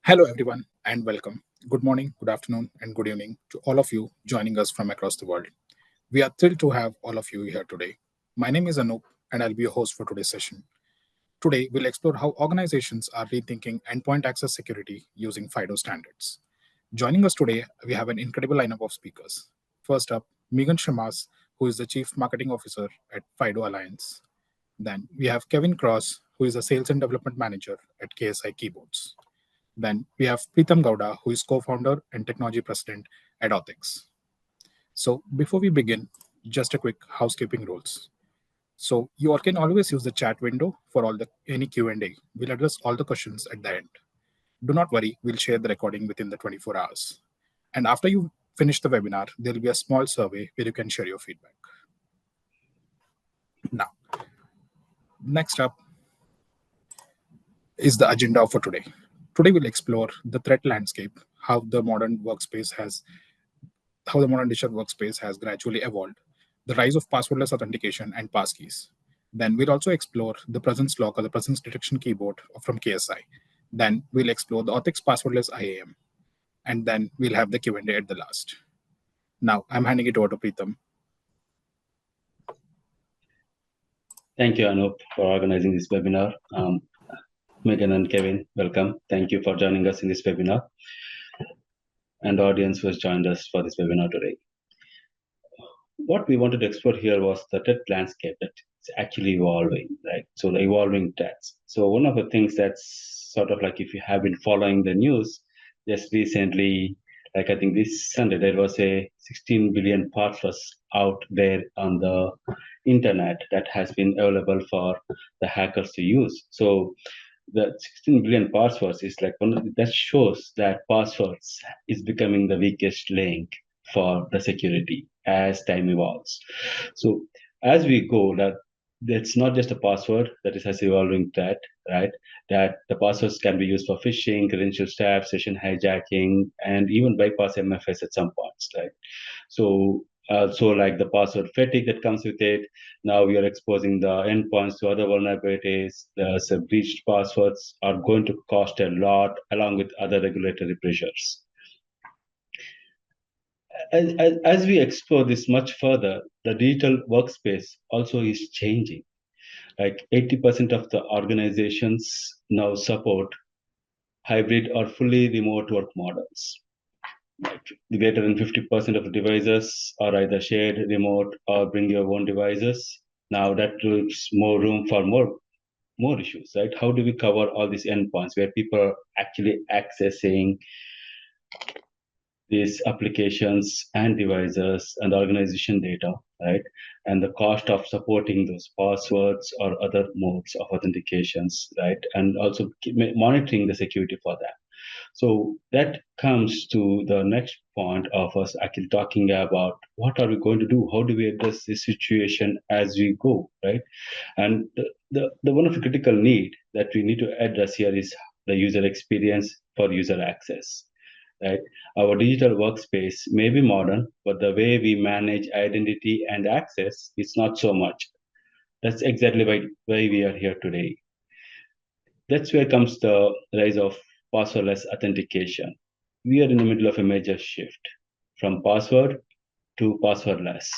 Hello, everyone, and welcome. Good morning, good afternoon, and good evening to all of you joining us from across the world. We are thrilled to have all of you here today. My name is Anup, and I'll be your host for today's session. Today, we'll explore how organizations are rethinking endpoint access security using FIDO standards. Joining us today, we have an incredible lineup of speakers. First up, Megan Shamas, who is the Chief Marketing Officer at FIDO Alliance. Then we have Kevin Cross, who is a Sales and Development Manager at KSI Keyboards. Then we have Pritam Gowda, who is co-founder and technology president at AuthX. So before we begin, just a quick housekeeping rules. So you all can always use the chat window for any Q&A. We'll address all the questions at the end. Do not worry, we'll share the recording within the 24 hours. And after you finish the webinar, there'll be a small survey where you can share your feedback. Now, next up is the agenda for today. Today we'll explore the threat landscape, how the modern digital workspace has gradually evolved, the rise of passwordless authentication and passkeys. Then we'll also explore the presence lock or the presence detection keyboard from KSI. Then we'll explore the AuthX Passwordless IAM, and then we'll have the Q&A at the last. Now I'm handing it over to Pritam. Thank you, Anup, for organizing this webinar. Megan and Kevin, welcome. Thank you for joining us in this webinar. And the audience who has joined us for this webinar today. What we wanted to explore here was the threat landscape that's actually evolving, right? So the evolving threats. So one of the things that's sort of like, if you have been following the news, just recently, like I think this Sunday, there was a 16 billion passwords out there on the internet that has been available for the hackers to use. So the 16 billion passwords is like that shows that passwords is becoming the weakest link for the security as time evolves. So as we go, that's not just a password that is has evolving threat, right? That the passwords can be used for phishing, credential theft, session hijacking, and even bypass MFS at some points, right? So like the password fatigue that comes with it. Now we are exposing the endpoints to other vulnerabilities. The breached passwords are going to cost a lot, along with other regulatory pressures. As we explore this much further, the digital workspace also is changing. Like 80% of the organizations now support hybrid or fully remote work models. Greater than 50% of the devices are either shared, remote, or bring your own devices. Now that leaves more room for more issues, right? How do we cover all these endpoints where people are actually accessing these applications and devices and organization data, right? And the cost of supporting those passwords or other modes of authentications, right? And also monitoring the security for that. So that comes to the next point of us actually talking about what are we going to do? How do we address this situation as we go, right? And the one of the critical need that we need to address here is the user experience for user access, right? Our digital workspace may be modern, but the way we manage identity and access is not so much. That's exactly why we are here today. That's where comes the rise of passwordless authentication. We are in the middle of a major shift from password to passwordless.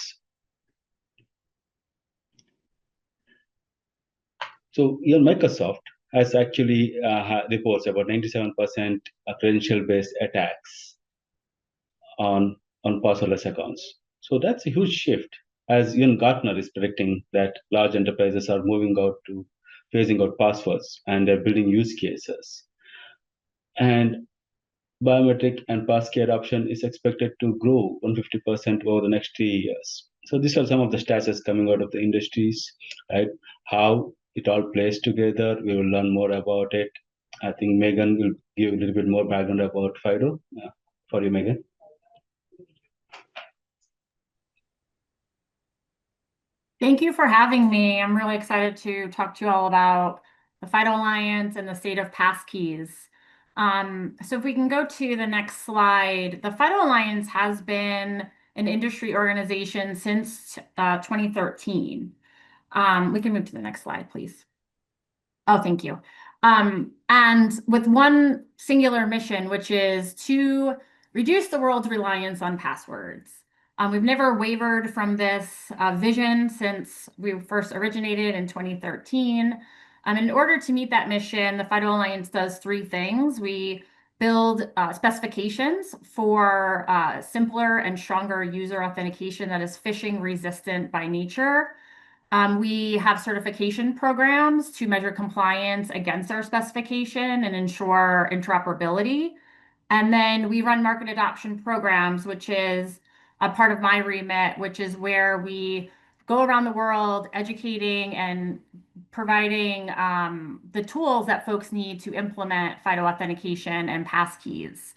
So here Microsoft has actually reports about 97% credential-based attacks on passwordless accounts. So that's a huge shift, as even Gartner is predicting that large enterprises are moving out to phasing out passwords and they're building use cases. And biometric and passkey adoption is expected to grow 150% over the next 3 years. So these are some of the stats that's coming out of the industries, right? How it all plays together. We will learn more about it. I think Megan will give a little bit more background about FIDO. For you, Megan. Thank you for having me. I'm really excited to talk to you all about the FIDO Alliance and the state of passkeys. So if we can go to the next slide, the FIDO Alliance has been an industry organization since 2013. We can move to the next slide, please. Oh, thank you. And with one singular mission, which is to reduce the world's reliance on passwords. We've never wavered from this vision since we first originated in 2013. In order to meet that mission, the FIDO Alliance does three things. We build specifications for simpler and stronger user authentication that is phishing resistant by nature. We have certification programs to measure compliance against our specification and ensure interoperability. And then we run market adoption programs, which is a part of my remit, which is where we go around the world educating and providing the tools that folks need to implement FIDO authentication and passkeys.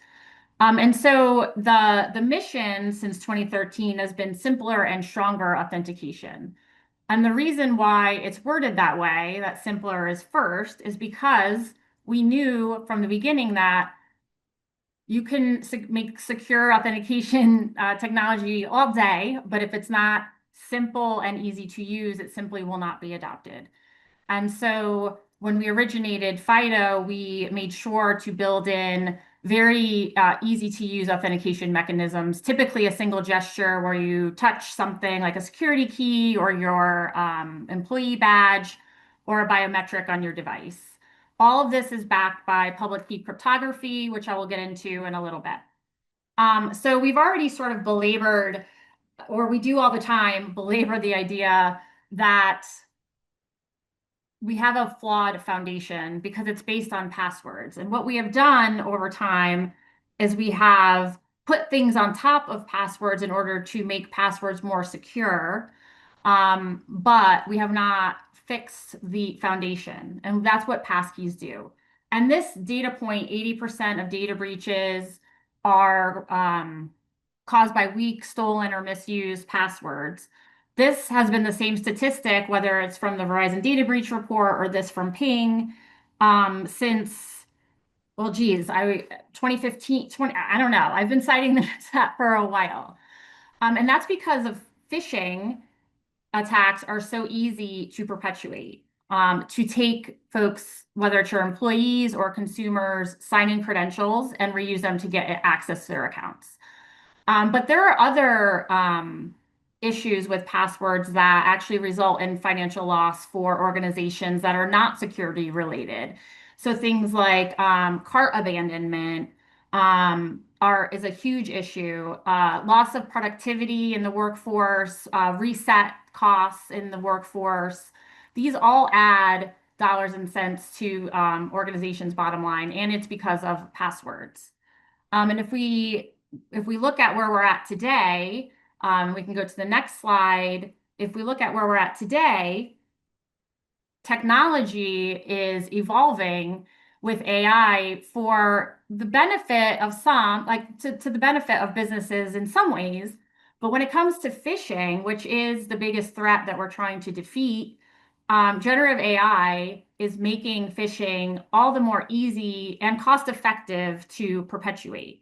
And so the mission since 2013 has been simpler and stronger authentication. And the reason why it's worded that way, that simpler is first, is because we knew from the beginning that you can make secure authentication technology all day, but if it's not simple and easy to use, it simply will not be adopted. And so when we originated FIDO, we made sure to build in very easy to use authentication mechanisms, typically a single gesture where you touch something like a security key or your employee badge or a biometric on your device. All of this is backed by public key cryptography, which I will get into in a little bit. So we've already sort of belabored, or we do all the time, belabor the idea that we have a flawed foundation because it's based on passwords. And what we have done over time is we have put things on top of passwords in order to make passwords more secure. But we have not fixed the foundation. And that's what passkeys do. And this data point, 80% of data breaches are caused by weak, stolen, or misused passwords. This has been the same statistic, whether it's from the Verizon data breach report or this from Ping, since, well, geez, 2015, I don't know. I've been citing that for a while. And that's because of phishing attacks are so easy to perpetuate, to take folks, whether it's your employees or consumers, sign-in credentials and reuse them to get access to their accounts. But there are other issues with passwords that actually result in financial loss for organizations that are not security related. So things like cart abandonment is a huge issue. Loss of productivity in the workforce, reset costs in the workforce. These all add dollars and cents to organizations' bottom line, and it's because of passwords. And if we look at where we're at today, we can go to the next slide. If we look at where we're at today, technology is evolving with AI for the benefit of some, like to the benefit of businesses in some ways. But when it comes to phishing, which is the biggest threat that we're trying to defeat, generative AI is making phishing all the more easy and cost effective to perpetuate.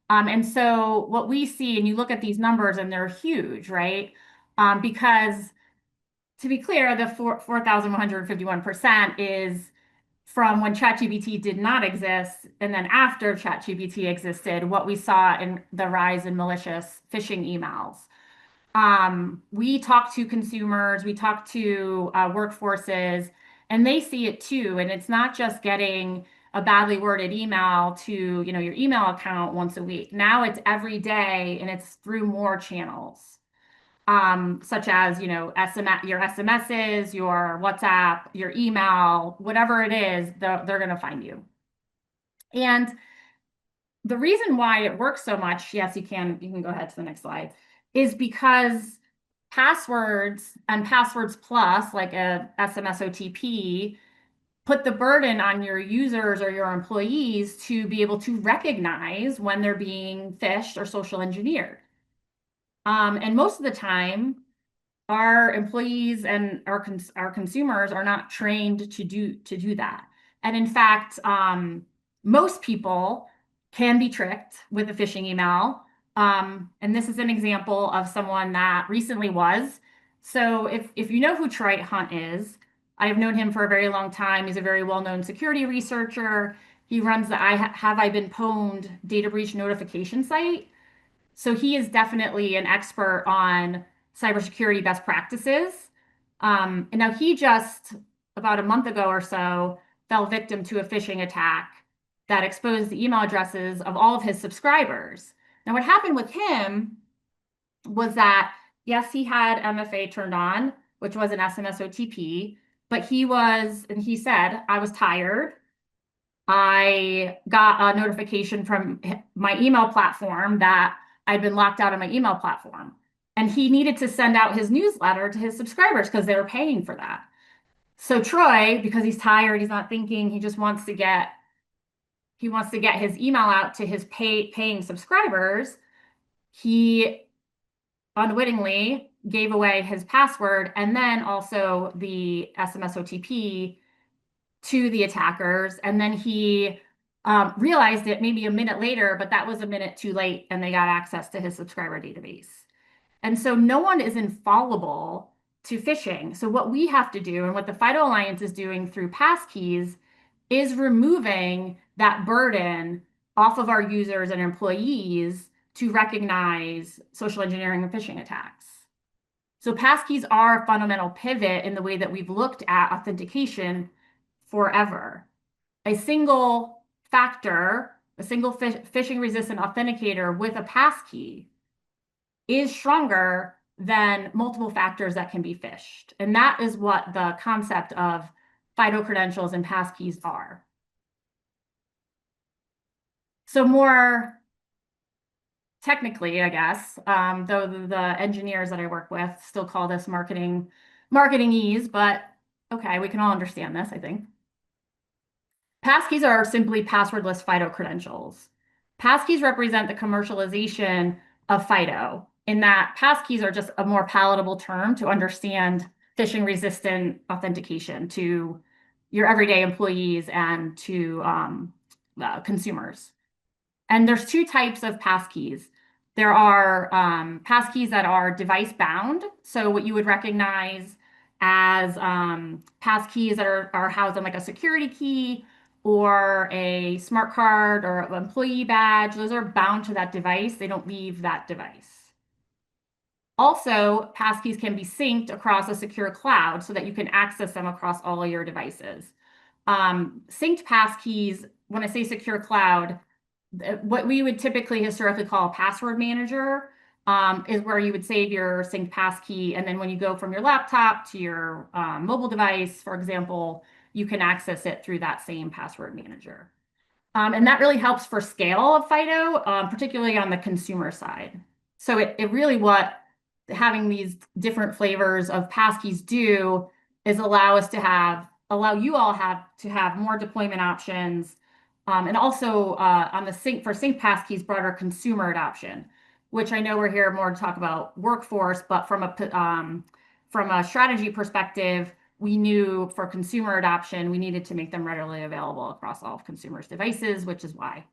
And so what we see, and you look at these numbers and they're huge, right? Because to be clear, the 4,151% is from when ChatGPT did not exist, and then after ChatGPT existed, what we saw in the rise in malicious phishing emails. We talk to consumers, we talk to workforces, and they see it too. And it's not just getting a badly worded email to your email account once a week. Now it's every day, and it's through more channels, such as SMS, your SMSs, your WhatsApp, your email, whatever it is, they're going to find you. And the reason why it works so much, yes, you can go ahead to the next slide, is because passwords and passwords plus, like a SMS OTP, put the burden on your users or your employees to be able to recognize when they're being phished or social engineered. And most of the time, our employees and our consumers are not trained to do that. And in fact, most people can be tricked with a phishing email. And this is an example of someone that recently was. So if you know who Troy Hunt is, I've known him for a very long time. He's a very well-known security researcher. He runs the Have I Been Pwned data breach notification site. So he is definitely an expert on cybersecurity best practices. And now he just, about a month ago or so, fell victim to a phishing attack that exposed the email addresses of all of his subscribers. Now, what happened with him was that, yes, he had MFA turned on, which was an SMS OTP, but he said, I was tired. I got a notification from my email platform that I'd been locked out of my email platform. And he needed to send out his newsletter to his subscribers because they were paying for that. So Troy, because he's tired, he's not thinking, he wants to get his email out to his paying subscribers. He unwittingly gave away his password and then also the SMS OTP to the attackers. And then he realized it maybe a minute later, but that was a minute too late and they got access to his subscriber database. And so no one is infallible to phishing. So what we have to do and what the FIDO Alliance is doing through Passkeys is removing that burden off of our users and employees to recognize social engineering and phishing attacks. So passkeys are a fundamental pivot in the way that we've looked at authentication forever. A single factor, a single phishing resistant authenticator with a passkey is stronger than multiple factors that can be phished. And that is what the concept of FIDO credentials and passkeys are. So more technically, I guess, though the engineers that I work with still call this marketingese, but okay, we can all understand this, I think. Passkeys are simply passwordless FIDO credentials. Passkeys represent the commercialization of FIDO in that passkeys are just a more palatable term to understand phishing-resistant authentication to your everyday employees and to consumers. And there's two types of passkeys. There are passkeys that are device-bound, so what you would recognize as passkeys that are housed in like a security key or a smart card or an employee badge. Those are bound to that device. They don't leave that device. Also, passkeys can be synced across a secure cloud so that you can access them across all of your devices. Synced passkeys, when I say secure cloud, what we would typically historically call a password manager is where you would save your synced passkey. And then when you go from your laptop to your mobile device, for example, you can access it through that same password manager. And that really helps for scale of FIDO, particularly on the consumer side. So it really what having these different flavors of passkeys do is allow you all to have more deployment options. And also on the sync passkeys, broader consumer adoption, which I know we're here more to talk about workforce, but from a strategy perspective, we knew for consumer adoption, we needed to make them readily available across all of consumers' devices, which is why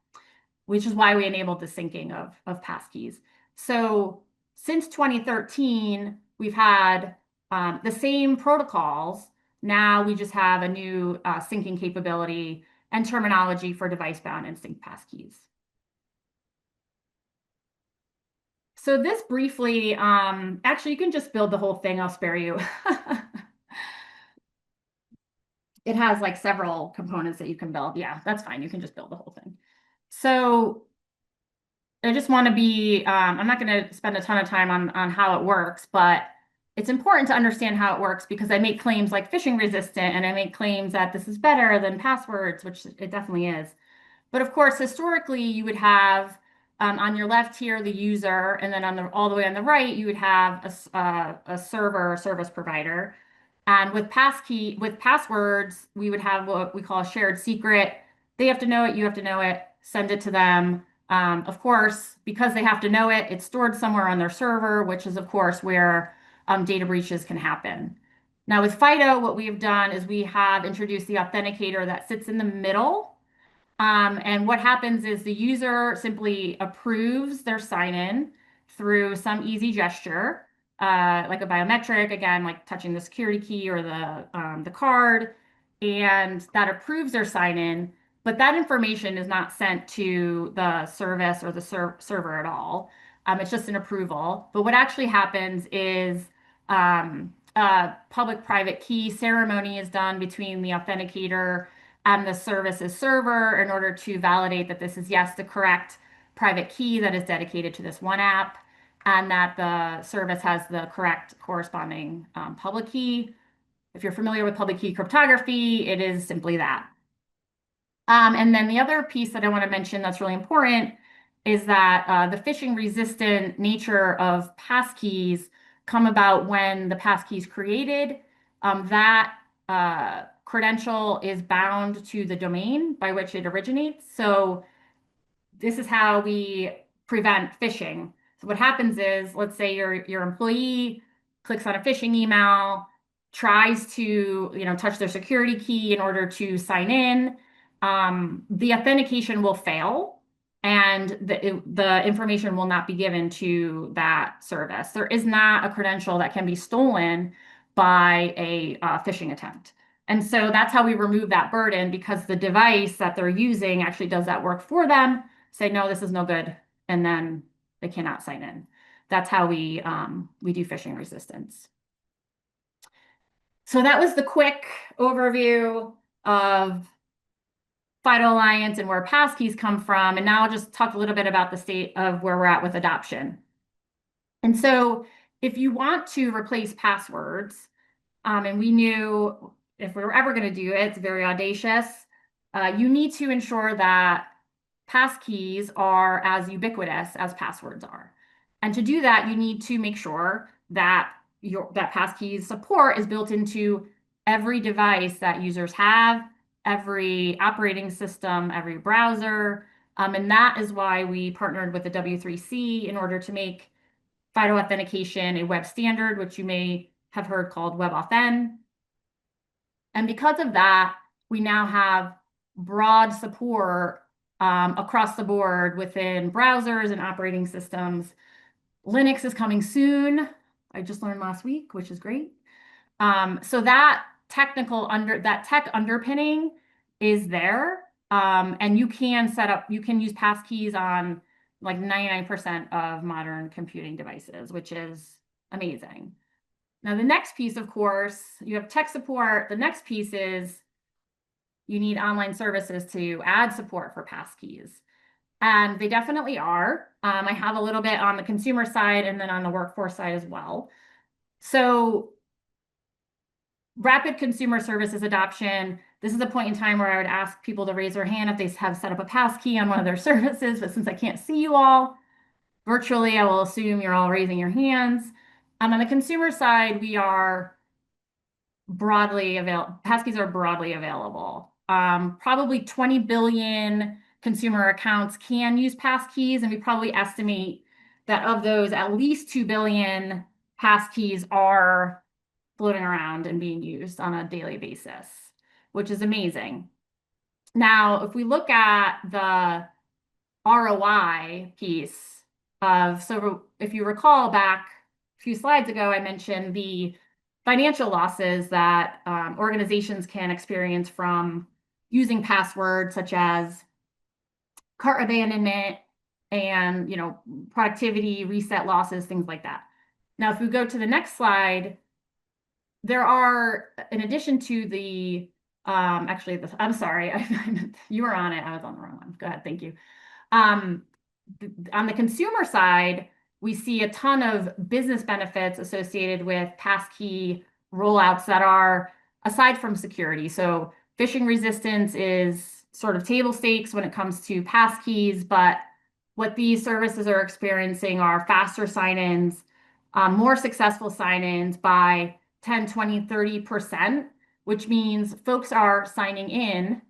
we enabled the syncing of passkeys. So since 2013, we've had the same protocols. Now we just have a new syncing capability and terminology for device-bound and synced passkeys. So this briefly, actually, you can just build the whole thing. I'll spare you. It has like several components that you can build. Yeah, that's fine. You can just build the whole thing. So I just want to be, I'm not going to spend a ton of time on how it works, but it's important to understand how it works because I make claims like phishing resistant and I make claims that this is better than passwords, which it definitely is. But of course, historically, you would have on your left here, the user, and then all the way on the right, you would have a server or service provider. And with passwords, we would have what we call a shared secret. They have to know it, you have to know it, send it to them. Of course, because they have to know it, it's stored somewhere on their server, which is, of course, where data breaches can happen. Now, with FIDO, what we have done is we have introduced the authenticator that sits in the middle. And what happens is the user simply approves their sign-in through some easy gesture. like a biometric, again, like touching the security key or the card, and that approves their sign-in, but that information is not sent to the service or the server at all. It's just an approval. But what actually happens is a public-private key ceremony is done between the authenticator and the service's server in order to validate that this is, yes, the correct private key that is dedicated to this one app, and that the service has the correct corresponding public key. If you're familiar with public key cryptography, it is simply that. And then the other piece that I want to mention that's really important is that the phishing resistant nature of passkeys come about when the passkey is created. That credential is bound to the domain by which it originates. So this is how we prevent phishing. So what happens is, let's say your employee clicks on a phishing email, tries to touch their security key in order to sign in. The authentication will fail, and the information will not be given to that service. There is not a credential that can be stolen by a phishing attempt. And so that's how we remove that burden, because the device that they're using actually does that work for them, say, no, this is no good, and then they cannot sign in. That's how we do phishing resistance. So that was the quick overview of FIDO Alliance and where passkeys come from. And now I'll just talk a little bit about the state of where we're at with adoption. And so if you want to replace passwords, and we knew if we were ever going to do it, it's very audacious, you need to ensure that passkeys are as ubiquitous as passwords are. And to do that, you need to make sure that that passkeys support is built into every device that users have, every operating system, every browser. And that is why we partnered with the W3C in order to make FIDO authentication a web standard, which you may have heard called WebAuthn. And because of that, we now have broad support across the board within browsers and operating systems. Linux is coming soon. I just learned last week, which is great. So that tech underpinning is there, and you can use passkeys on like 99% of modern computing devices, which is amazing. Now, the next piece, of course, you have tech support. The next piece is you need online services to add support for passkeys. And they definitely are. I have a little bit on the consumer side and then on the workforce side as well. So rapid consumer services adoption. This is a point in time where I would ask people to raise their hand if they have set up a passkey on one of their services, but since I can't see you all virtually, I will assume you're all raising your hands. On the consumer side, we are broadly available. Passkeys are broadly available. Probably 20 billion consumer accounts can use passkeys, and we probably estimate that of those, at least 2 billion passkeys are floating around and being used on a daily basis, which is amazing. Now, if we look at the ROI piece so if you recall back a few slides ago, I mentioned the financial losses that organizations can experience from using passwords, such as cart abandonment and productivity, reset losses, things like that. Now, if we go to the next slide, there are, in addition to the I'm sorry, you were on it. I was on the wrong one. Go ahead. Thank you. On the consumer side, we see a ton of business benefits associated with passkey rollouts that are aside from security. So phishing resistance is sort of table stakes when it comes to passkeys, but what these services are experiencing are faster sign-ins, more successful sign-ins by 10, 20, 30%, which means folks are signing in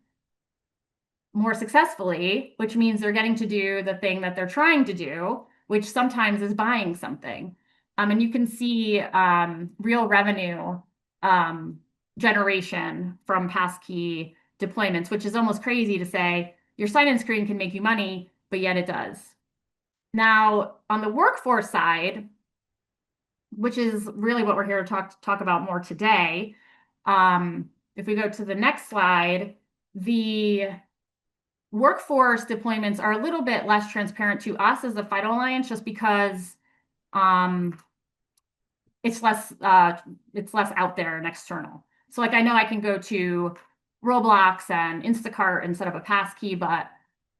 more successfully, which means they're getting to do the thing that they're trying to do, which sometimes is buying something. And you can see real revenue generation from passkey deployments, which is almost crazy to say your sign-in screen can make you money, but yet it does. Now, on the workforce side, which is really what we're here to talk about more today. If we go to the next slide, the workforce deployments are a little bit less transparent to us as a FIDO Alliance, just because it's less out there and external. So like I know I can go to Roblox and Instacart and set up a passkey, but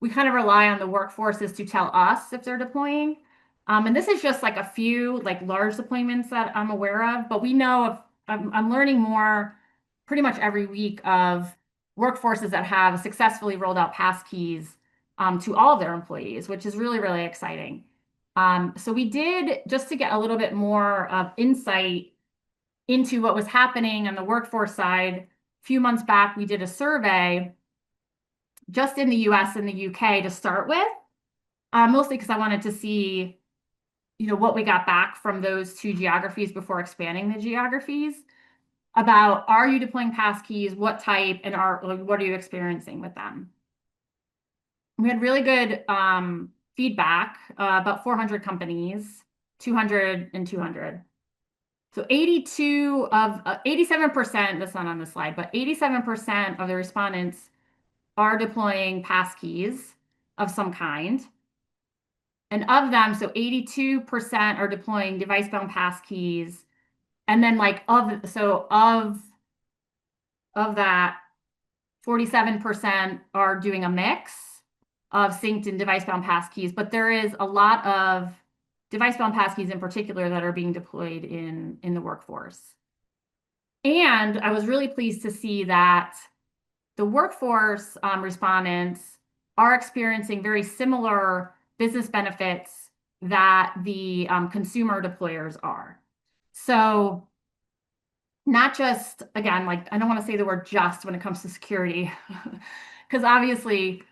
we kind of rely on the workforces to tell us if they're deploying. And this is just like a few like large deployments that I'm aware of, but we know of, I'm learning more pretty much every week of workforces that have successfully rolled out passkeys to all of their employees, which is really, really exciting. So we did, just to get a little bit more of insight into what was happening on the workforce side, a few months back, we did a survey just in the US and the UK to start with, mostly because I wanted to see, what we got back from those two geographies before expanding the geographies about, are you deploying passkeys, what type, and what are you experiencing with them? We had really good feedback, about 400 companies, 200 and 200. So 87%, that's not on the slide, but 87% of the respondents are deploying passkeys of some kind. And of them, so 82% are deploying device-bound passkeys. And then of that, 47% are doing a mix of synced and device-bound passkeys, but there is a lot of device-bound passkeys in particular that are being deployed in the workforce. And I was really pleased to see that the workforce respondents are experiencing very similar business benefits that the consumer deployers are. So not just, again, like I don't want to say the word just when it comes to security, because obviously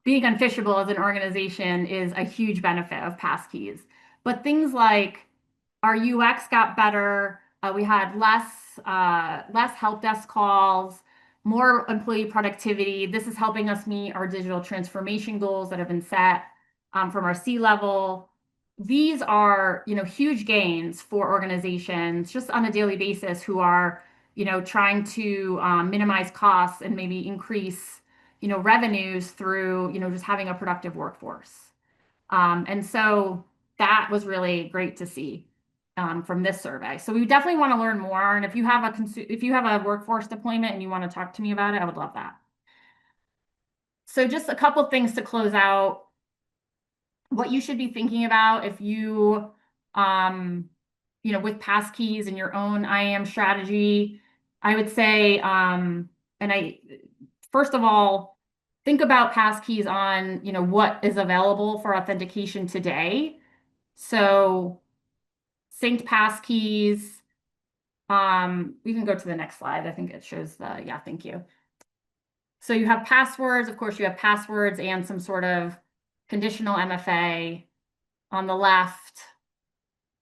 being unphishable as an organization is a huge benefit of passkeys. But things like our UX got better. We had less help desk calls, more employee productivity. This is helping us meet our digital transformation goals that have been set from our C-level. These are, huge gains for organizations just on a daily basis who are, trying to minimize costs and maybe increase, revenues through, just having a productive workforce. And so that was really great to see from this survey. So we definitely want to learn more. And if you have a workforce deployment and you want to talk to me about it, I would love that. So just a couple things to close out. What you should be thinking about if you, with passkeys and your own IAM strategy, I would say, first of all, think about passkeys on, what is available for authentication today. So synced passkeys. We can go to the next slide. I think it shows thank you. So you have passwords. Of course, you have passwords and some sort of conditional MFA on the left.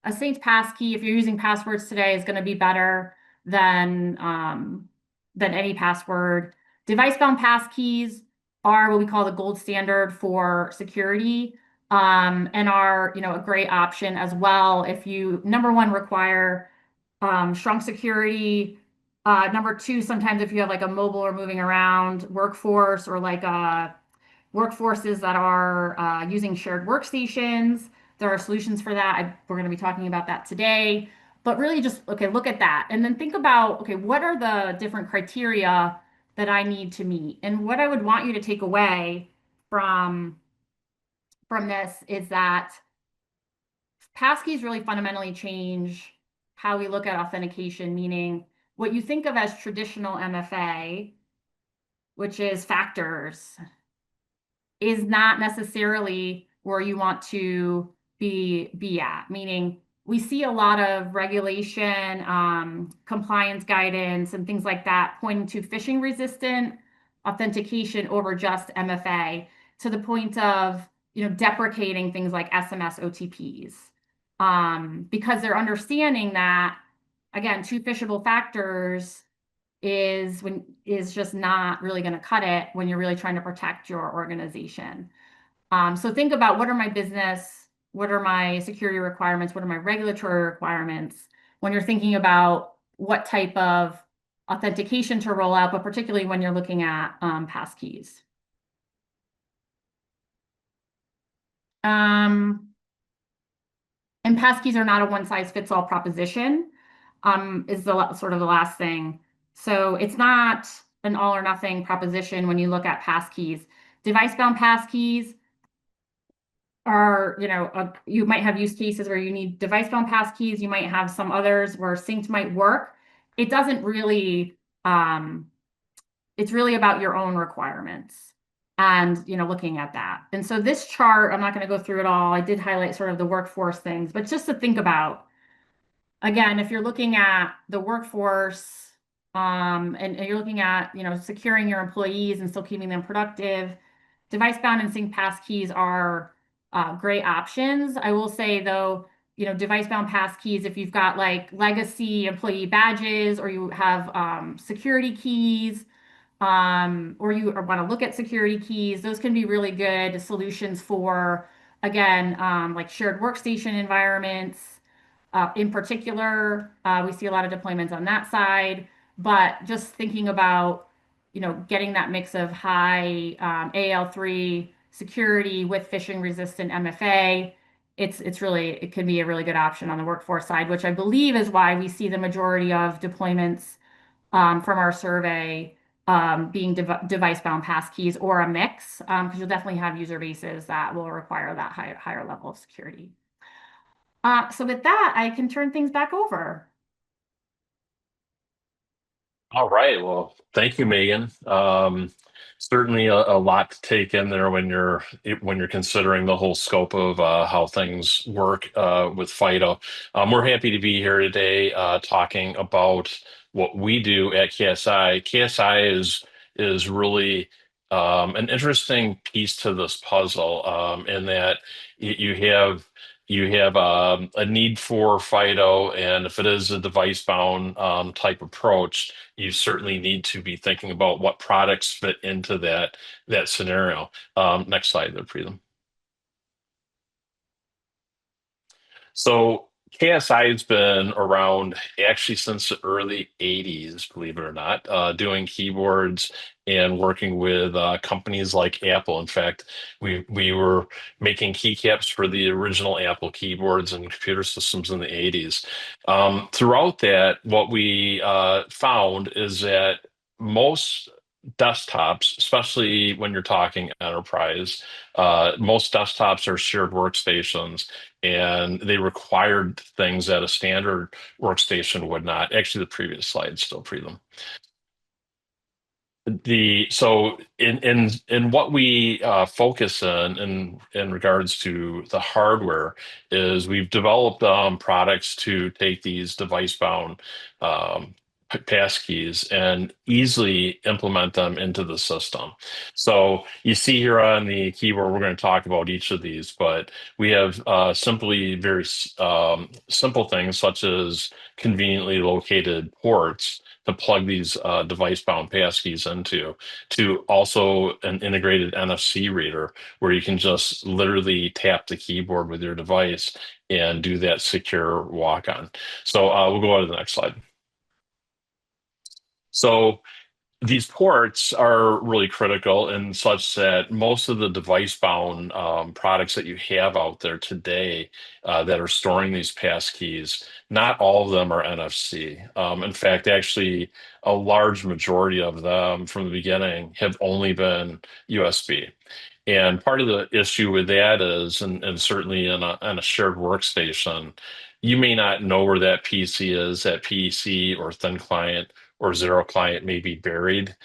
A synced passkey, if you're using passwords today, is going to be better than any password. Device-bound passkeys are what we call the gold standard for security, and are a great option as well if you, number one, require strong security. Number two, sometimes if you have like a mobile or moving around workforce, or like workforces that are using shared workstations, there are solutions for that. We're going to be talking about that today. But really just, look at that. And then think about, what are the different criteria that I need to meet? And what I would want you to take away from this is that passkeys really fundamentally change how we look at authentication, meaning what you think of as traditional MFA, which is factors, is not necessarily where you want to be at. Meaning we see a lot of regulation, compliance guidance, and things like that pointing to phishing resistant authentication over just MFA, to the point of deprecating things like SMS OTPs, because they're understanding that, again, two phishable factors is just not really going to cut it when you're really trying to protect your organization. So think about, what are my business what are my security requirements, what are my regulatory requirements when you're thinking about what type of authentication to roll out, but particularly when you're looking at passkeys. And passkeys are not a one-size-fits-all proposition, is the sort of the last thing. So it's not an all or nothing proposition when you look at passkeys. Device-bound passkeys are, you might have use cases where you need device-bound passkeys. You might have some others where synced might work. It doesn't really, it's really about your own requirements and, looking at that. And so this chart, I'm not going to go through it all. I did highlight sort of the workforce things, but just to think about, again, if you're looking at the workforce, and you're looking at, securing your employees and still keeping them productive, device-bound and sync passkeys are great options. I will say though, device-bound passkeys, if you've got like legacy employee badges or you have security keys, or you want to look at security keys, those can be really good solutions for, again, like shared workstation environments. In particular, we see a lot of deployments on that side, but just thinking about, getting that mix of high AL3 security with phishing resistant MFA, it can be a really good option on the workforce side, which I believe is why we see the majority of deployments from our survey being device-bound passkeys or a mix, because you'll definitely have user bases that will require that higher level of security. So with that, I can turn things back over. All right. Well, thank you, Megan. Certainly a lot to take in there when you're considering the whole scope of how things work with FIDO. We're happy to be here today talking about what we do at KSI. KSI is really an interesting piece to this puzzle in that you have a need for FIDO, and if it is a device-bound type approach, you certainly need to be thinking about what products fit into that scenario. Next slide there, Preetham. So KSI has been around actually since the early 80s, believe it or not, doing keyboards and working with companies like Apple. In fact, we were making keycaps for the original Apple keyboards and computer systems in the 80s. Throughout that, what we found is that most desktops, especially when you're talking enterprise, most desktops are shared workstations, and they required things that a standard workstation would not. Actually, the previous slide still pre them. So in what we focus in regards to the hardware is we've developed products to take these device bound passkeys and easily implement them into the system. So you see here on the keyboard, we're going to talk about each of these, but we have simply very simple things such as conveniently located ports to plug these device-bound passkeys into, to also an integrated NFC reader where you can just literally tap the keyboard with your device and do that secure walk-on. So we'll go on to the next slide. So these ports are really critical in such that most of the device-bound products that you have out there today that are storing these passkeys, not all of them are NFC. In fact, actually, a large majority of them from the beginning have only been USB. And part of the issue with that is, and certainly in a shared workstation, you may not know where that PC is, that PEC or thin client or zero client may be buried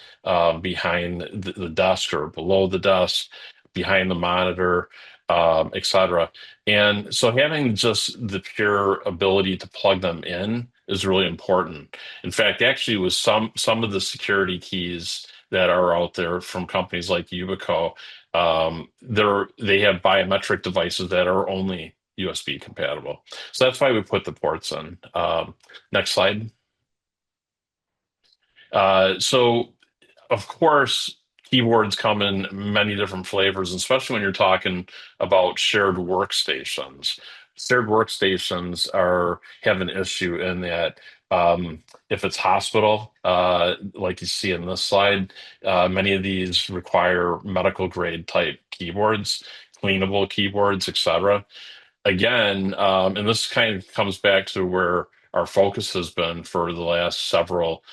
behind the desk or below the desk, behind the monitor, etc. And so having just the pure ability to plug them in is really important. In fact, actually, with some of the security keys that are out there from companies like Yubico, they have biometric devices that are only USB compatible. So that's why we put the ports in. Next slide. So, of course, keyboards come in many different flavors, especially when you're talking about shared workstations. Shared workstations have an issue in that if it's hospital, like you see in this slide, many of these require medical grade type keyboards, cleanable keyboards, etc. Again, and this kind of comes back to where our focus has been for the last several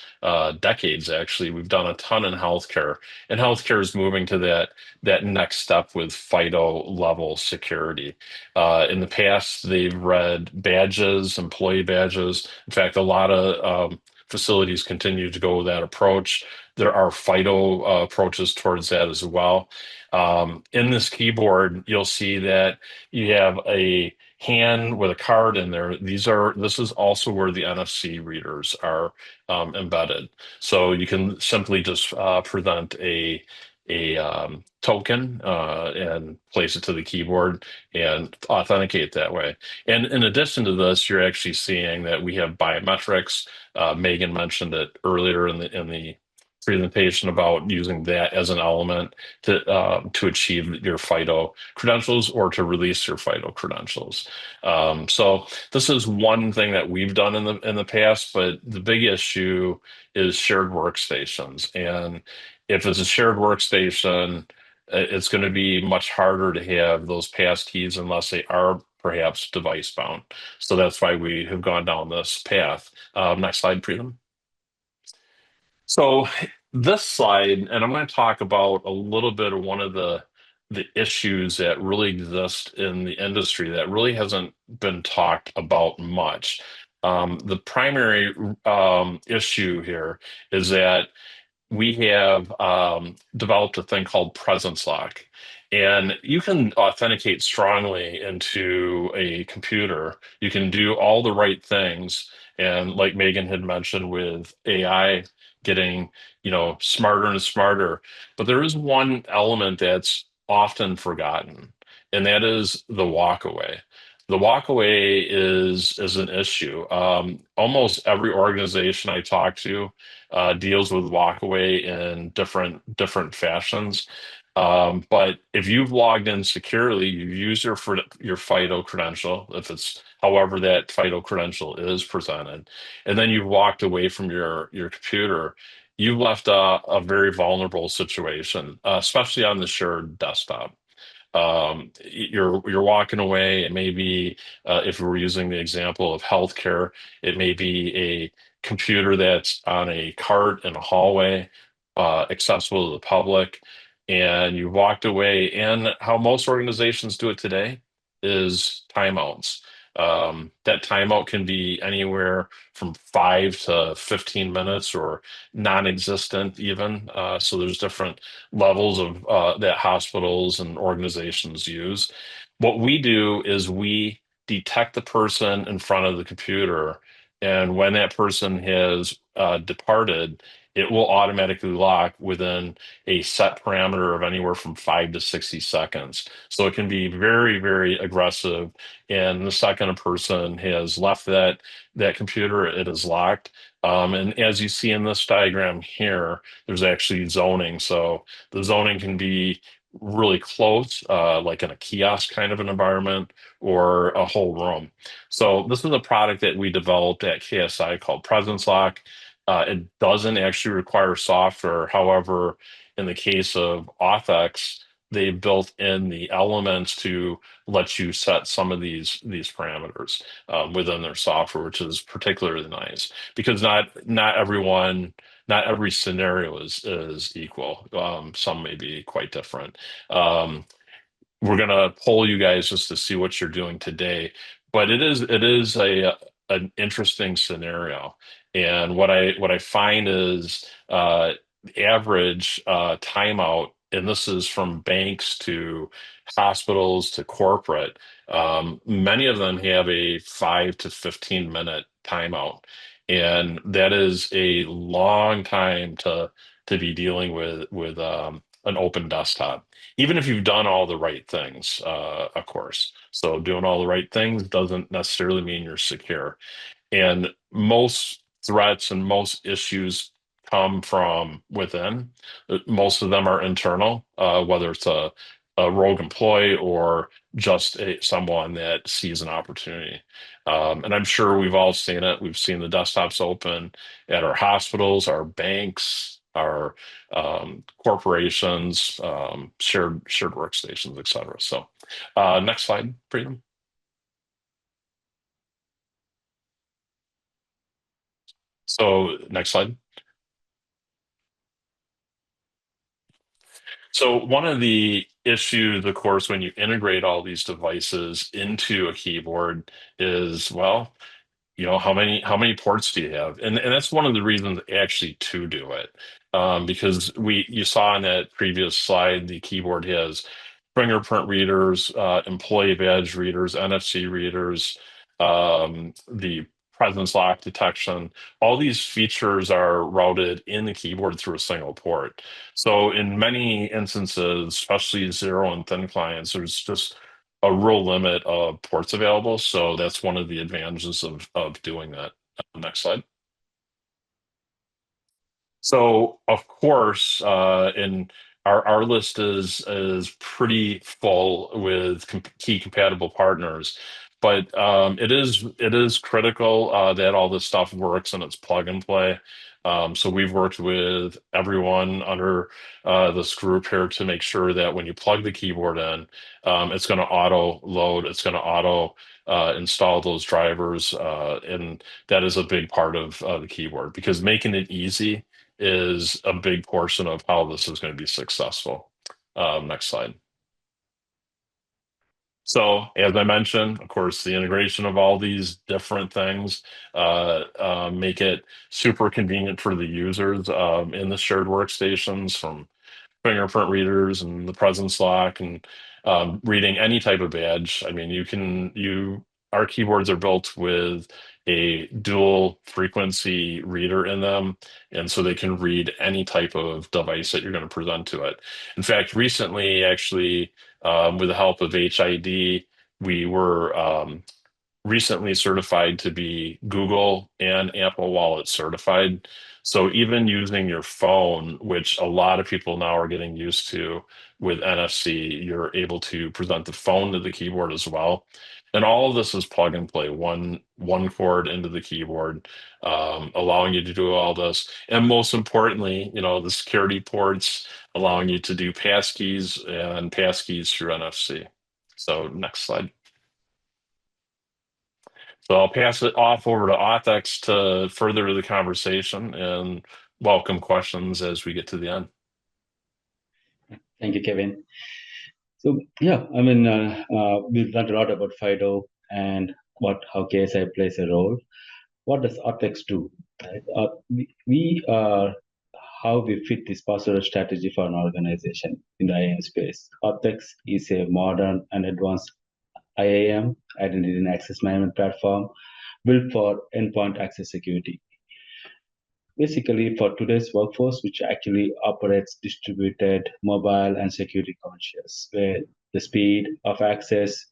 decades. Actually, we've done a ton in healthcare, and healthcare is moving to that next step with FIDO level security. In the past, they've read badges, employee badges. In fact, a lot of facilities continue to go with that approach. There are FIDO approaches towards that as well. In this keyboard, you'll see that you have a hand with a card in there. This is also where the NFC readers are embedded. So you can simply just present a token and place it to the keyboard and authenticate that way. And in addition to this, you're actually seeing that we have biometrics. Megan mentioned it earlier in the presentation about using that as an element to achieve your FIDO credentials or to release your FIDO credentials. So this is one thing that we've done in the past, but the big issue is shared workstations. And if it's a shared workstation, it's going to be much harder to have those passkeys unless they are perhaps device bound. So that's why we have gone down this path. Next slide, Preetam. So this slide, and I'm going to talk about a little bit of one of the issues that really exist in the industry that really hasn't been talked about much. The primary issue here is that we have developed a thing called presence lock. And you can authenticate strongly into a computer. You can do all the right things. And like Megan had mentioned with AI getting, smarter and smarter. But there is one element that's often forgotten, and that is the walkaway. The walkaway is an issue. Almost every organization I talk to deals with walkaway in different fashions. But if you've logged in securely, you use your FIDO credential, if it's however that FIDO credential is presented, and then you've walked away from your computer, you've left a very vulnerable situation, especially on the shared desktop. You're walking away. It may be, if we're using the example of healthcare, it may be a computer that's on a cart in a hallway, accessible to the public, and you walked away. And how most organizations do it today is timeouts. That timeout can be anywhere from 5 to 15 minutes or non-existent even. So there's different levels of that hospitals and organizations use. What we do is we detect the person in front of the computer, and when that person has departed, it will automatically lock within a set parameter of anywhere from 5 to 60 seconds. So it can be very, very aggressive. And the second a person has left that computer, it is locked. And as you see in this diagram here, there's actually zoning. So the zoning can be really close, like in a kiosk kind of an environment or a whole room. So this is a product that we developed at KSI called Presence Lock. It doesn't actually require software. However, in the case of AuthX, they built in the elements to let you set some of these parameters within their software, which is particularly nice because not every scenario is equal. Some may be quite different. We're gonna poll you guys just to see what you're doing today, but it is an interesting scenario. And what I find is average timeout, and this is from banks to hospitals to corporate. Many of them have a 5 to 15 minute timeout, and that is a long time to be dealing with an open desktop, even if you've done all the right things, of course. So doing all the right things doesn't necessarily mean you're secure. And most threats and most issues come from within. Most of them are internal, whether it's a rogue employee or just someone that sees an opportunity. And I'm sure we've all seen it. We've seen the desktops open at our hospitals, our banks, our corporations, shared workstations, et cetera. So next slide, Freedom. So next slide. So one of the issues, of course, when you integrate all these devices into a keyboard is, well, how many ports do you have? And that's one of the reasons actually to do it. Because you saw in that previous slide, the keyboard has fingerprint readers, employee badge readers, NFC readers, the presence lock detection. All these features are routed in the keyboard through a single port. So in many instances, especially zero and thin clients, there's just a real limit of ports available. So that's one of the advantages of doing that. Next slide. So of course, in our list is pretty full with key compatible partners, but it is critical that all this stuff works and it's plug and play. So we've worked with everyone under this group here to make sure that when you plug the keyboard in, it's going to auto load, it's going to auto install those drivers, and that is a big part of the keyboard, because making it easy is a big portion of how this is going to be successful. Next slide. So as I mentioned, of course, the integration of all these different things make it super convenient for the users in the shared workstations, from fingerprint readers and the presence lock and reading any type of badge. I mean, our keyboards are built with a dual frequency reader in them, and so they can read any type of device that you're going to present to it. In fact, recently, actually, with the help of HID, we were recently certified to be Google and Apple Wallet certified. So even using your phone, which a lot of people now are getting used to with NFC, you're able to present the phone to the keyboard as well. And all of this is plug and play, one cord into the keyboard, allowing you to do all this. And most importantly, the security ports allowing you to do passkeys and passkeys through NFC. So next slide. So I'll pass it off over to AuthX to further the conversation and welcome questions as we get to the end. Thank you, Kevin. So yeah, I mean, we've learned a lot about FIDO and how KSI plays a role. What does AuthX do? Right? We are how we fit this password strategy for an organization in the IAM space. AuthX is a modern and advanced IAM, Identity and Access Management platform, built for endpoint access security. Basically, for today's workforce, which actually operates distributed, mobile, and security conscious, where the speed of access,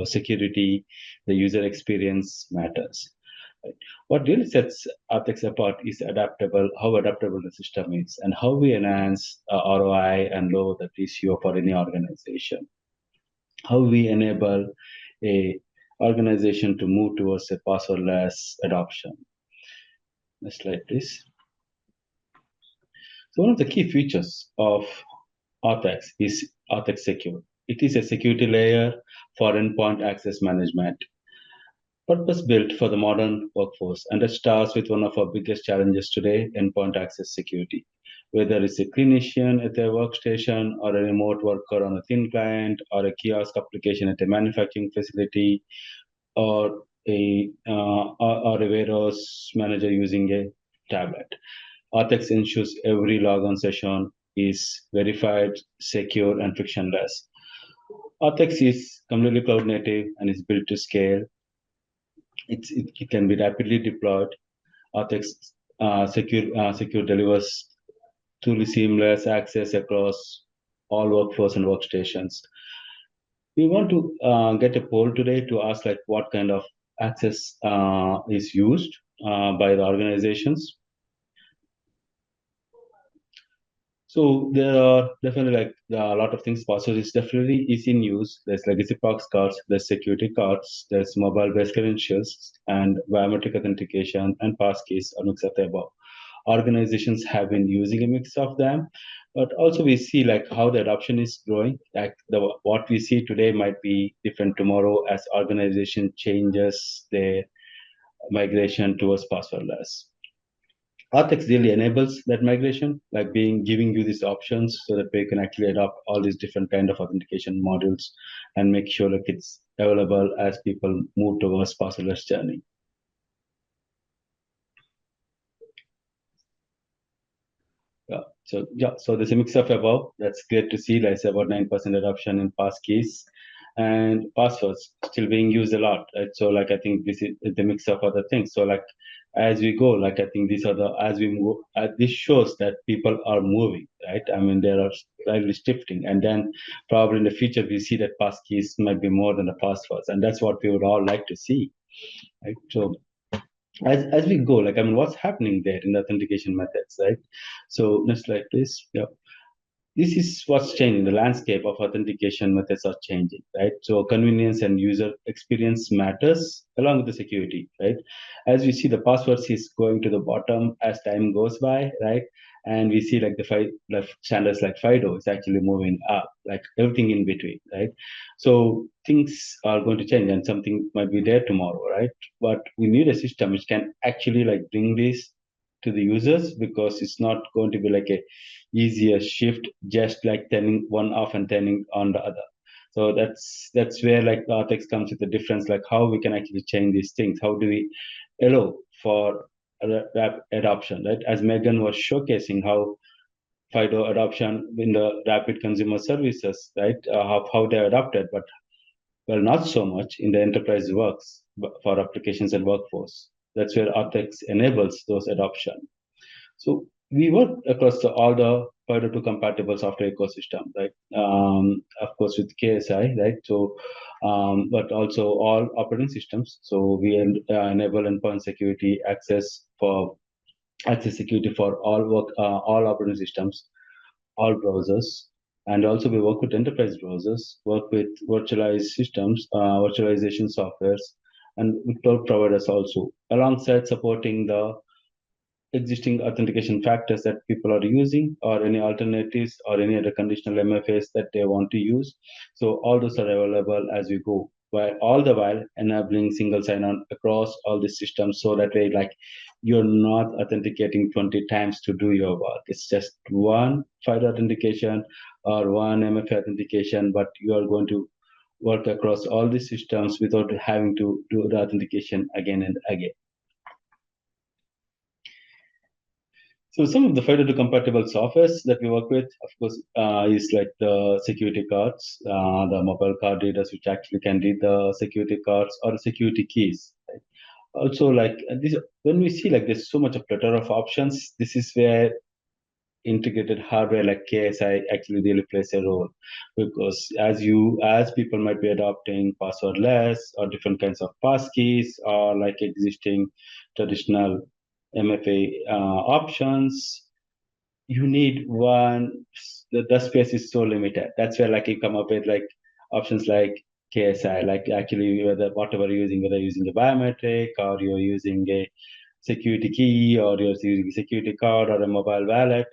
security, the user experience matters. Right. What really sets AuthX apart is how adaptable the system is, and how we enhance ROI and lower the TCO for any organization. How we enable a organization to move towards a passwordless adoption. Next slide, please. So one of the key features of AuthX is AuthX Secure. It is a security layer for endpoint access management, purpose-built for the modern workforce, and it starts with one of our biggest challenges today, endpoint access security. Whether it's a clinician at a workstation, or a remote worker on a thin client, or a kiosk application at a manufacturing facility, or a warehouse manager using a tablet. AuthX ensures every logon session is verified, secure, and frictionless. AuthX is completely cloud native and is built to scale. It can be rapidly deployed. AuthX Secure delivers truly seamless access across all workforce and workstations. We want to get a poll today to ask what kind of access is used by the organizations. So there are definitely a lot of things. Password is definitely is in use. There's legacy prox cards, there's security cards, there's mobile-based credentials, and biometric authentication and passkeys, a mix of the above. Organizations have been using a mix of them, but also we see like how the adoption is growing. Like what we see today might be different tomorrow as organization changes their migration towards passwordless. AuthX really enables that migration, like giving you these options so that we can actually adopt all these different kind of authentication modules and make sure like it's available as people move towards passwordless journey. So there's a mix of above. That's great to see. Like about 9% adoption in passkeys and passwords still being used a lot. Right? So like I think this is the mix of other things. So like as we go, like I think these are as we move. This shows that people are moving, right? I mean they are slightly shifting, and then probably in the future we see that passkeys might be more than the passwords, and that's what we would all like to see, right? So as we go, like I mean, what's happening there in the authentication methods, right? So next slide, please. Yeah. This is what's changing. The landscape of authentication methods are changing, right? So convenience and user experience matters along with the security, right? As we see, the passwords is going to the bottom as time goes by, right? And we see like the standards like FIDO is actually moving up, like everything in between, right? So things are going to change, and something might be there tomorrow, right? But we need a system which can actually like bring this to the users, because it's not going to be like a easier shift, just like turning one off and turning on the other. So that's where like the AuthX comes with the difference, like how we can actually change these things. How do we allow for adoption, right? As Megan was showcasing how FIDO adoption in the rapid consumer services, right? How they adopted, but well, not so much in the enterprise works for applications and workforce. That's where AuthX enables those adoption. So we work across all the FIDO2 compatible software ecosystem, right? Of course, with KSI, right? So, but also all operating systems. So we enable endpoint security access security for all operating systems, all browsers, and also we work with enterprise browsers, work with virtualized systems, virtualization softwares, and with cloud providers also, alongside supporting the existing authentication factors that people are using, or any alternatives or any other conditional MFAs that they want to use. So all those are available as we go, while all the while enabling single sign-on across all the systems, so that way like you're not authenticating 20 times to do your work. It's just one FIDO authentication or one MFA authentication, but you are going to work across all the systems without having to do the authentication again and again. So some of the FIDO2 compatible softwares that we work with, of course, is like the security cards, the mobile card readers, which actually can read the security cards or the security keys. Right? Also, like this, when we see like there's so much of plethora of options, this is where integrated hardware like KSI actually really plays a role, because as people might be adopting passwordless or different kinds of passkeys or like existing traditional MFA options, you need one. The space is so limited. That's where like you come up with like options like KSI, like actually whatever you're using, whether you're using a biometric or you're using a security key or you're using a security card or a mobile wallet,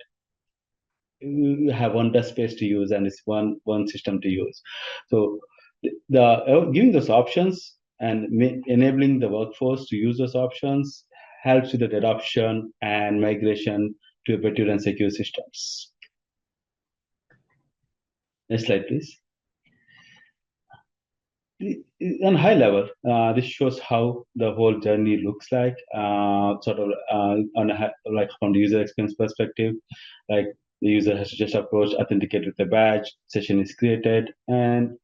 you have one desk space to use and it's one system to use. So the giving those options and enabling the workforce to use those options helps with the adoption and migration to better and secure systems. Next slide, please. On high level, this shows how the whole journey looks like, sort of like from the user experience perspective. Like the user has to just approach, authenticate with a badge, session is created, and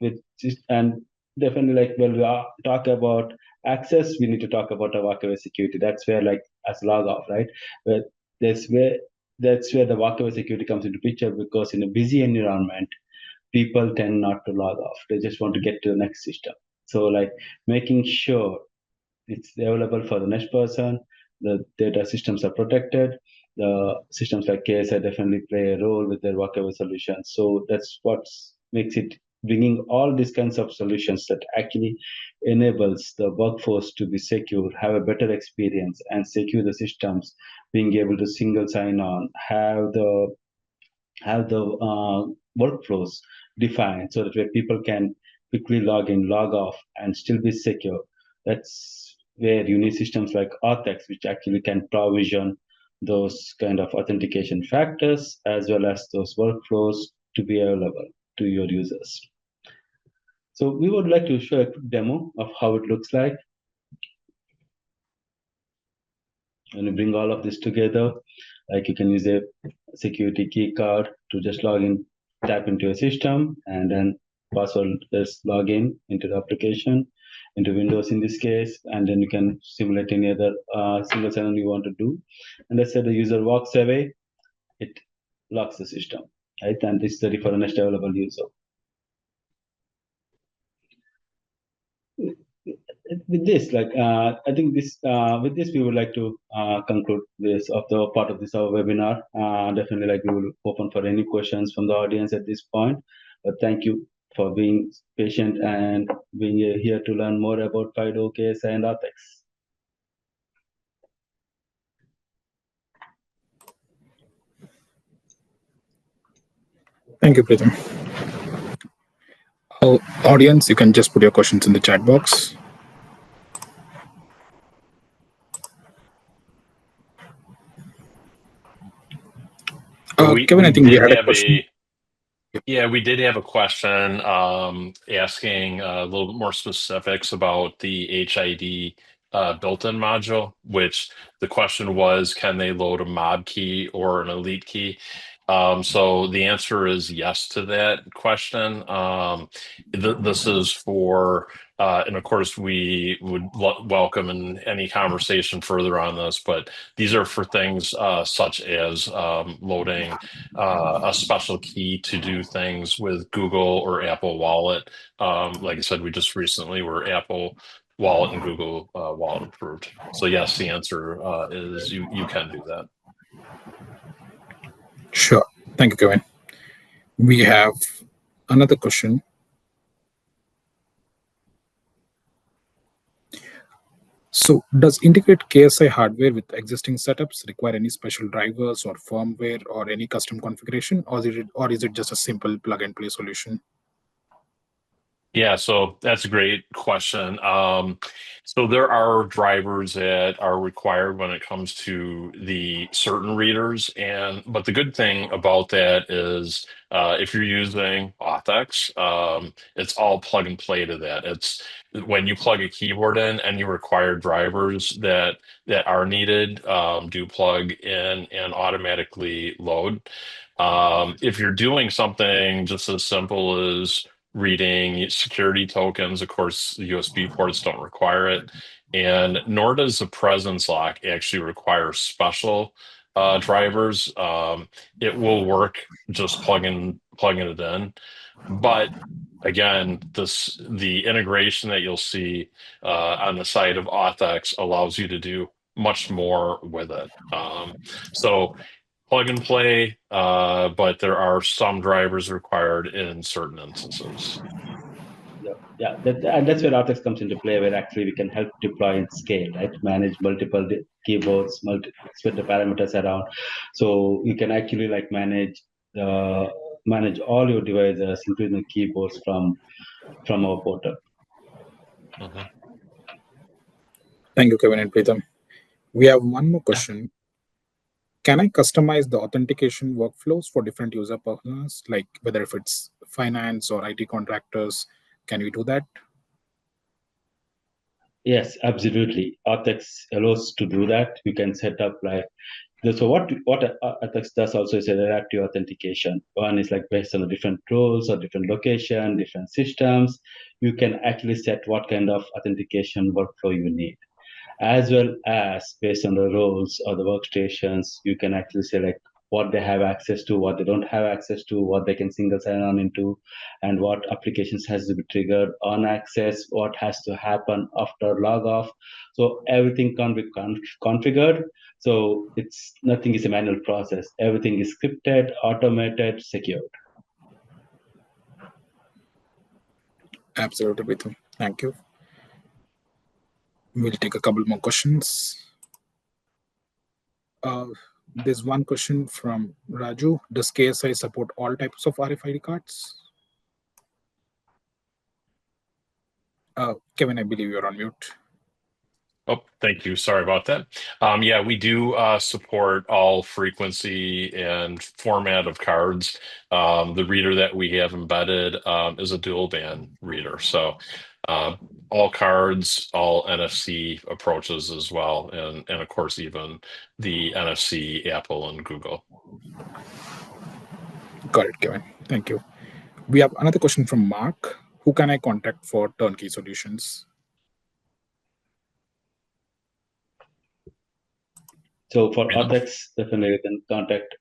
definitely like when we talk about access, we need to talk about a walkaway security. That's where like as log off, right? But that's where the walkaway security comes into picture, because in a busy environment, people tend not to log off. They just want to get to the next system. So like making sure it's available for the next person, the data systems are protected, the systems like KSI definitely play a role with their workable solutions. So that's what makes it bringing all these kinds of solutions that actually enables the workforce to be secure, have a better experience, and secure the systems, being able to single sign on, have the workflows defined so that where people can quickly log in, log off, and still be secure. That's where you need systems like AuthX, which actually can provision those kind of authentication factors as well as those workflows to be available to your users. So we would like to show a quick demo of how it looks like. When you bring all of this together, like you can use a security key card to just log in, tap into a system, and then passwordless login into the application, into Windows in this case, and then you can simulate any other single sign-on you want to do. And let's say the user walks away, it locks the system, right? And this is ready for the next available user. With this, like I think this with this we would like to conclude this of the part of this our webinar. Definitely, like we will open for any questions from the audience at this point. But thank you for being patient and being here to learn more about FIDO, KSI, and AuthX. Thank you, Pritham. Audience, you can just put your questions in the chat box. Kevin, I think we had a question. We did have a question asking a little bit more specifics about the HID built-in module, which the question was, can they load a mob key or an elite key? So the answer is yes to that question. This is for, and of course we would welcome in any conversation further on this, but these are for things such as loading a special key to do things with Google or Apple Wallet. Like I said, we just recently were Apple Wallet and Google Wallet approved. So yes, the answer is you can do that. Sure. Thank you, Kevin. We have another question. So does integrate KSI hardware with existing setups require any special drivers or firmware or any custom configuration, or is it just a simple plug and play solution? Yeah, so that's a great question. So there are drivers that are required when it comes to the certain readers, but the good thing about that is if you're using AuthX, it's all plug and play to that. It's when you plug a keyboard in, any required drivers that are needed do plug in and automatically load. If you're doing something just as simple as reading security tokens, of course, the USB ports don't require it, and nor does the presence lock actually require special drivers. It will work just plugging it in, but again, the integration that you'll see on the side of AuthX allows you to do much more with it. So plug and play, but there are some drivers required in certain instances. Yeah, and that's where AuthX comes into play, where actually we can help deploy and scale, right? Manage multiple keyboards, split the parameters around, so you can actually like manage all your devices, including the keyboards from our portal. Mm-hmm. Thank you, Kevin and Pritham. We have one more question. Can I customize the authentication workflows for different user personas, like whether if it's finance or IT contractors? Can we do that? Yes, absolutely. AuthX allows to do that. You can set up like so. What AuthX does also is an adaptive authentication. One is like based on the different roles or different location, different systems. You can actually set what kind of authentication workflow you need, as well as based on the roles or the workstations. You can actually select what they have access to, what they don't have access to, what they can single sign on into, and what applications has to be triggered on access, what has to happen after log off. So everything can be configured. So nothing is a manual process. Everything is scripted, automated, secured. Absolutely, Bitu. Thank you. We'll take a couple more questions. There's one question from Raju. Does KSI support all types of RFID cards? Kevin, I believe you're on mute. Oh, thank you. Sorry about that. Yeah, we do support all frequency and format of cards. The reader that we have embedded is a dual band reader. So all cards, all NFC approaches as well. And of course, even the NFC, Apple and Google. Got it, Kevin. Thank you. We have another question from Mark. Who can I contact for turnkey solutions? So for AuthX, definitely you can contact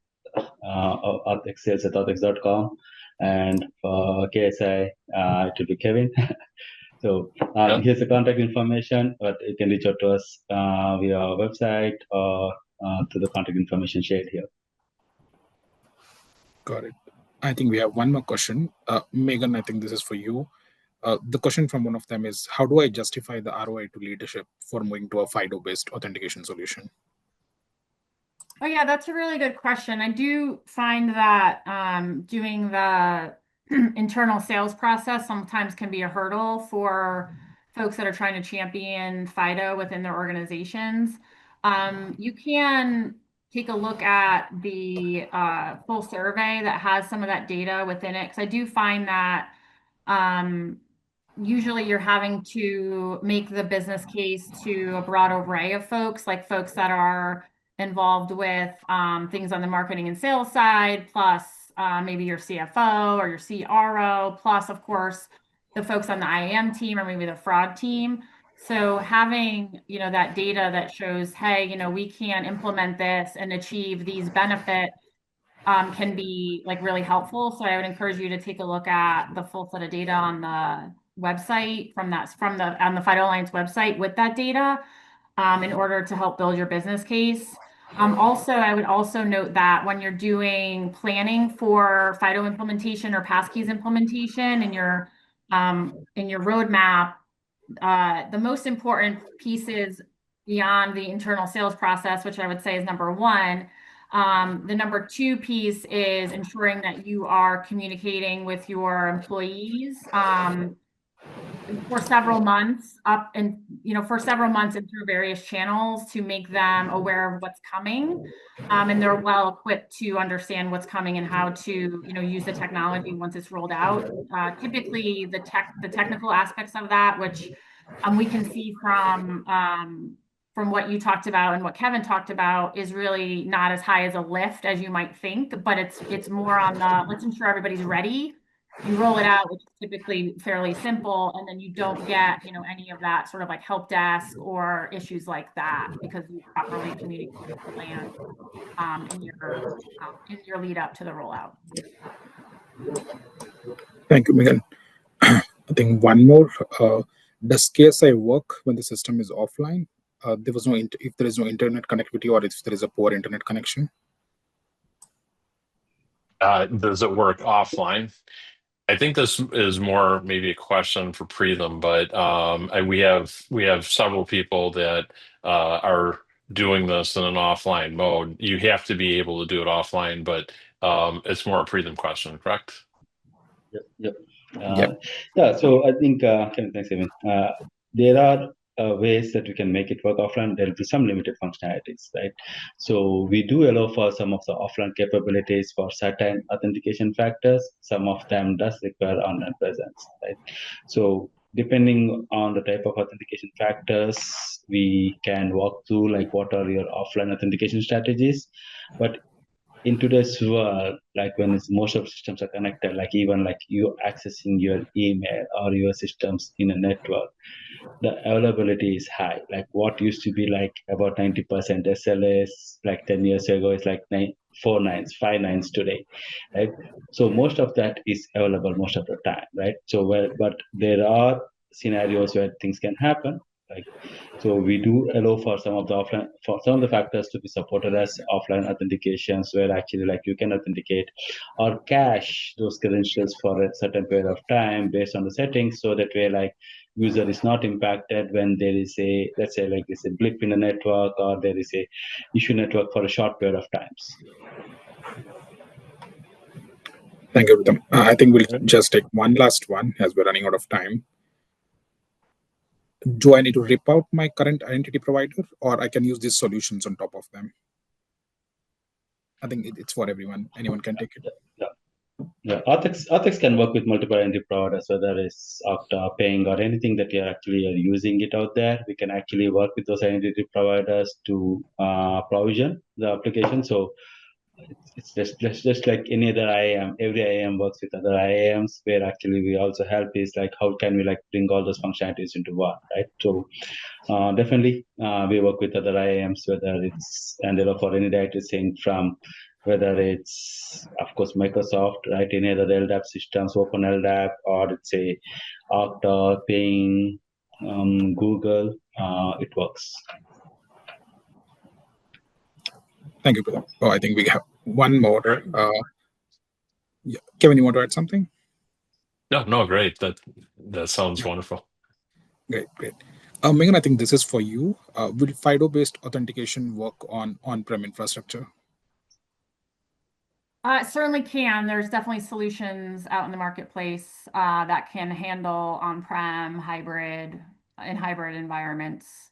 AuthX sales at authx.com. And for KSI, it will be Kevin. So here's the contact information, but you can reach out to us via our website or to the contact information shared here. Got it. I think we have one more question. Megan, I think this is for you. The question from one of them is, how do I justify the ROI to leadership for moving to a FIDO-based authentication solution? Oh yeah, that's a really good question. I do find that doing the internal sales process sometimes can be a hurdle for folks that are trying to champion FIDO within their organizations. You can take a look at the full survey that has some of that data within it, because I do find that usually you're having to make the business case to a broad array of folks, like folks that are involved with things on the marketing and sales side, plus maybe your CFO or your CRO, plus of course the folks on the IAM team or maybe the fraud team. So having, that data that shows, hey, we can implement this and achieve these benefits can be like really helpful. So I would encourage you to take a look at the full set of data on the website on the FIDO Alliance website with that data in order to help build your business case. Also, I would also note that when you're doing planning for FIDO implementation or Passkeys implementation in your roadmap, the most important pieces beyond the internal sales process, which I would say is number one. The number two piece is ensuring that you are communicating with your employees for several months and through various channels to make them aware of what's coming. And they're well equipped to understand what's coming and how to, use the technology once it's rolled out. Typically the technical aspects of that, which we can see from what you talked about and what Kevin talked about, is really not as high as a lift as you might think, but it's more on the, let's ensure everybody's ready. You roll it out, which is typically fairly simple, and then you don't get, any of that sort of like help desk or issues like that because you properly communicated the plan in your lead up to the rollout. Thank you, Megan. I think one more. Does KSI work when the system is offline? If there is no internet connectivity or if there is a poor internet connection? Does it work offline? I think this is more maybe a question for Preetham, but we have several people that are doing this in an offline mode. You have to be able to do it offline, but it's more a Preetham question, correct? Yep. Yeah. So I think, thanks, Evan. There are ways that we can make it work offline. There will be some limited functionalities, right? So we do allow for some of the offline capabilities for certain authentication factors. Some of them does require online presence, right? So depending on the type of authentication factors, we can walk through like what are your offline authentication strategies. But in today's world, like when most of systems are connected, like even like you accessing your email or your systems in a network, the availability is high. Like what used to be like about 90% SLAs like 10 years ago is like 4 nines, 5 nines today, right? So most of that is available most of the time, right? So but there are scenarios where things can happen. Like, so we do allow for some of the factors to be supported as offline authentications, where actually like you can authenticate or cache those credentials for a certain period of time based on the settings, so that way like user is not impacted when there is a, let's say like there's a blip in the network or there is a issue network for a short period of times. Thank you, Rhythm. I think we'll just take one last one as we're running out of time. Do I need to rip out my current identity provider, or I can use these solutions on top of them? I think it's for everyone. Anyone can take it. Yeah, AuthX can work with multiple identity providers, whether it's Okta, Ping, or anything that you actually are using it out there. We can actually work with those identity providers to provision the application. So it's just like any other IAM. Every IAM works with other IAMs, where actually we also help is like how can we like bring all those functionalities into one, right? So definitely we work with other IAMs, whether it's and for any directory sync from whether it's of course Microsoft, right? Any other LDAP systems, Open LDAP, or it's a Okta, Ping, Google, it works. Thank you, Pritham. Oh, I think we have one more. Yeah. Kevin, you want to add something? No, great. That sounds wonderful. Great. Megan, I think this is for you. Will FIDO-based authentication work on on-prem infrastructure? It certainly can. There's definitely solutions out in the marketplace that can handle on-prem, hybrid environments.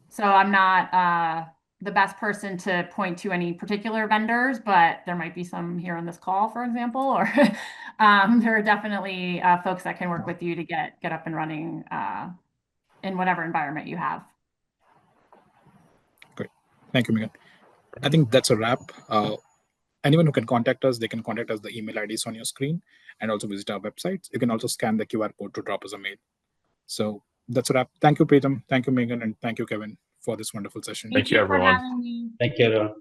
So I'm not the best person to point to any particular vendors, but there might be some here on this call, for example, or there are definitely folks that can work with you to get up and running in whatever environment you have. Great. Thank you, Megan. I think that's a wrap. Anyone who can contact us, they can contact us. The email IDs on your screen, and also visit our website. You can also scan the QR code to drop us a mail. So that's a wrap. Thank you, Pritham. Thank you, Megan, and thank you, Kevin, for this wonderful session. Thank you, everyone. For having me. Thank you, everyone.